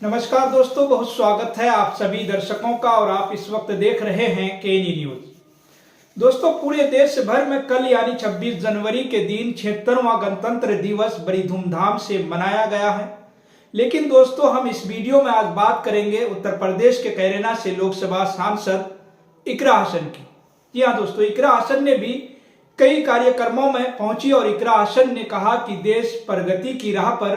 नमस्कार दोस्तों, बहुत स्वागत है आप सभी दर्शकों का। और आप इस वक्त देख रहे हैं केनी न्यूज। दोस्तों, पूरे देश भर में कल यानी 26 जनवरी के दिन 76वां गणतंत्र दिवस बड़ी धूमधाम से मनाया गया है। लेकिन दोस्तों, हम इस वीडियो में आज बात करेंगे उत्तर प्रदेश के कैरेना से लोकसभा सांसद इकरा हसन की। जी हाँ दोस्तों, इकरा हसन ने भी कई कार्यक्रमों में पहुंची और इकरा हसन ने कहा कि देश प्रगति की राह पर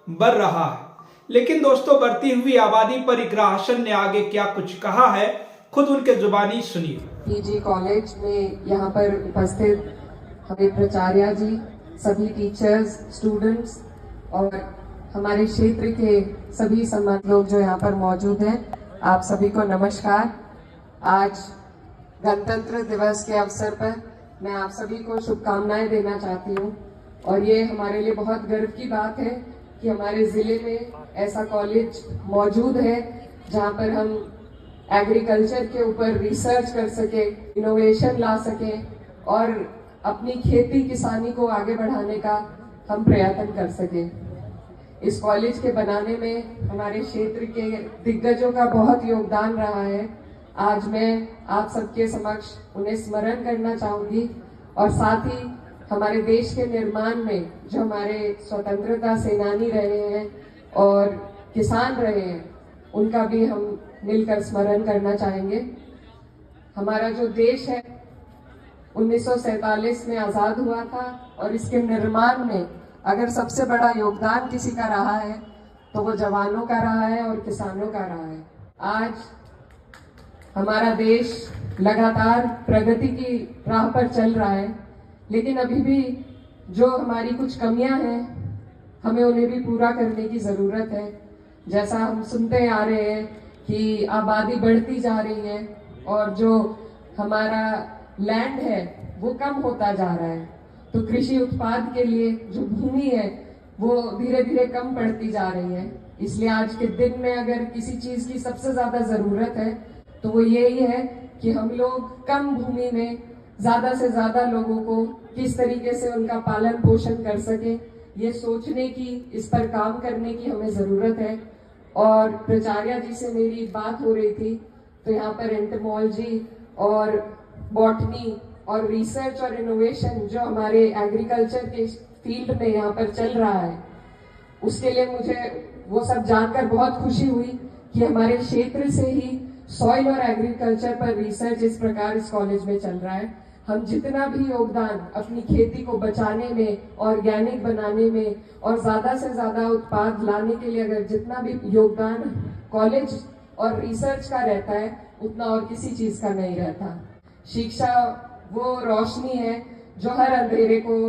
बढ़ रहा है। लेकिन दोस्तों, बढ़ती हुई आबादी पर इकरा हसन ने आगे क्या कुछ कहा है, खुद उनके जुबानी सुनिए। पीजी कॉलेज में यहाँ पर उपस्थित हमें प्राचार्य जी, सभी टीचर्स, स्टूडेंट्स और हमारे क्षेत्र के सभी सम्मानित लोग जो यहाँ पर मौजूद हैं, आप सभी को नमस्कार। आज गणतंत्र दिवस के अवसर पर मैं आप सभी को शुभकामनाएं देना चाहती हूँ। और ये हमारे लिए बहुत गर्व की बात है कि हमारे जिले में ऐसा कॉलेज मौजूद है जहाँ पर हम एग्रीकल्चर के ऊपर रिसर्च कर सके, इनोवेशन ला सके और अपनी खेती किसानी को आगे बढ़ाने का हम प्रयत्न कर सके। इस कॉलेज के बनाने में हमारे क्षेत्र के दिग्गजों का बहुत योगदान रहा है। आज मैं आप सबके समक्ष उन्हें स्मरण करना चाहूंगी और साथ ही हमारे देश के निर्माण में जो हमारे स्वतंत्रता सेनानी रहे हैं और किसान रहे हैं, उनका भी हम मिलकर स्मरण करना चाहेंगे। हमारा जो देश है 1947 में आजाद हुआ था और इसके निर्माण में अगर सबसे बड़ा योगदान किसी का रहा है तो वो जवानों का रहा है और किसानों का रहा है। आज हमारा देश लगातार प्रगति की राह पर चल रहा है, लेकिन अभी भी जो हमारी कुछ कमियां हैं, हमें उन्हें भी पूरा करने की जरूरत है। जैसा हम सुनते आ रहे हैं कि आबादी बढ़ती जा रही है और जो हमारा लैंड है वो कम होता जा रहा है, तो कृषि उत्पाद के लिए जो भूमि है वो धीरे धीरे कम पड़ती जा रही है। इसलिए आज के दिन में अगर किसी चीज की सबसे ज्यादा जरूरत है तो वो यही है कि हम लोग कम भूमि में ज्यादा से ज्यादा लोगों को किस तरीके से उनका पालन पोषण कर सके, ये सोचने की, इस पर काम करने की हमें जरूरत है। और प्राचार्य जी से मेरी बात हो रही थी तो यहाँ पर एंटोमोलॉजी और बॉटनी और रिसर्च और इनोवेशन जो हमारे एग्रीकल्चर के फील्ड में यहाँ पर चल रहा है, उसके लिए मुझे वो सब जानकर बहुत खुशी हुई कि हमारे क्षेत्र से ही सॉइल और एग्रीकल्चर पर रिसर्च इस प्रकार इस कॉलेज में चल रहा है। हम जितना भी योगदान अपनी खेती को बचाने में, ऑर्गेनिक बनाने में और ज्यादा से ज्यादा उत्पाद लाने के लिए अगर जितना भी योगदान कॉलेज और रिसर्च का रहता है, उतना और किसी चीज का नहीं रहता। शिक्षा वो रोशनी है जो हर अंधेरे को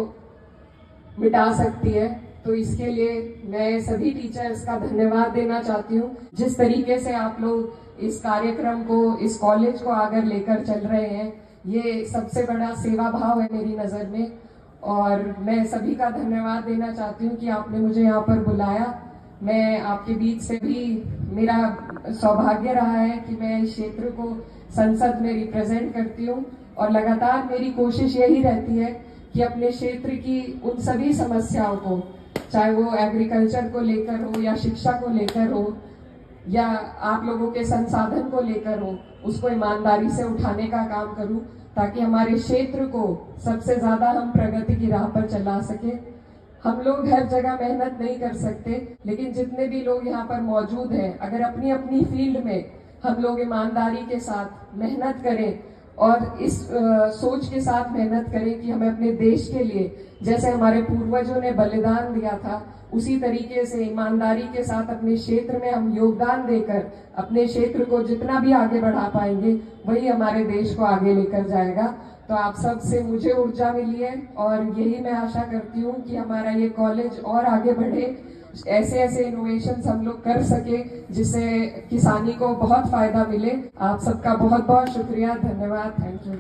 मिटा सकती है। तो इसके लिए मैं सभी टीचर्स का धन्यवाद देना चाहती हूँ, जिस तरीके से आप लोग इस कार्यक्रम को, इस कॉलेज को आगे लेकर चल रहे हैं। ये सबसे बड़ा सेवा भाव है मेरी नजर में। और मैं सभी का धन्यवाद देना चाहती हूँ कि आपने मुझे यहाँ पर बुलाया। मैं आपके बीच से भी, मेरा सौभाग्य रहा है कि मैं इस क्षेत्र को संसद में रिप्रेजेंट करती हूँ और लगातार मेरी कोशिश यही रहती है कि अपने क्षेत्र की उन सभी समस्याओं को, चाहे वो एग्रीकल्चर को लेकर हो या शिक्षा को लेकर हो या आप लोगों के संसाधन को लेकर हो, उसको ईमानदारी से उठाने का काम करूं ताकि हमारे क्षेत्र को सबसे ज्यादा हम प्रगति की राह पर चला सके। हम लोग हर जगह मेहनत नहीं कर सकते, लेकिन जितने भी लोग यहाँ पर मौजूद हैं, अगर अपनी अपनी फील्ड में हम लोग ईमानदारी के साथ मेहनत करें और इस सोच के साथ मेहनत करें कि हमें अपने देश के लिए, जैसे हमारे पूर्वजों ने बलिदान दिया था, उसी तरीके से ईमानदारी के साथ अपने क्षेत्र में हम योगदान देकर अपने क्षेत्र को जितना भी आगे बढ़ा पाएंगे, वही हमारे देश को आगे लेकर जाएगा। तो आप सब से मुझे ऊर्जा मिली है और यही मैं आशा करती हूँ कि हमारा ये कॉलेज और आगे बढ़े, ऐसे ऐसे इनोवेशंस हम लोग कर सके जिससे किसानी को बहुत फायदा मिले। आप सबका बहुत बहुत शुक्रिया, धन्यवाद, थैंक यू।